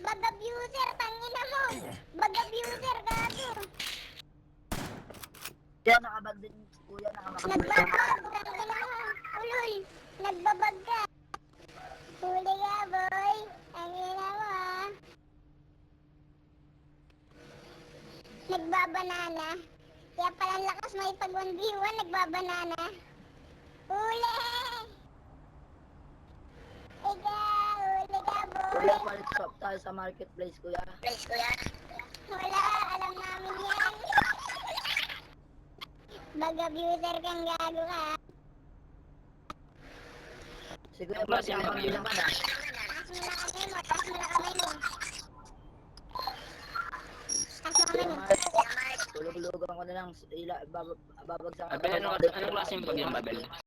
bag abuser, tangina mo. Bag abuser, gago. Kaya nakabag din, kuya, Nagbabag, tangina mo. Ulol, nagbabag ka. Huli ka, boy. Tangina mo, ah. Nagbabanana. Kaya pala ang lakas mo ipag 1v1, nagbabanana. Huli! Huli ka, kuya, boy. palit shop tayo sa marketplace, kuya. Wala, alam namin yan. Bag abuser kang gago ka. Si kuya, Ang klase palit ng bilang ka na. Taas mo na kamay mo. Taas mo kamay Kuya mo. Mark, tulog-lugan ko na lang, babagsak Babel, anong klaseng bag yung Babel?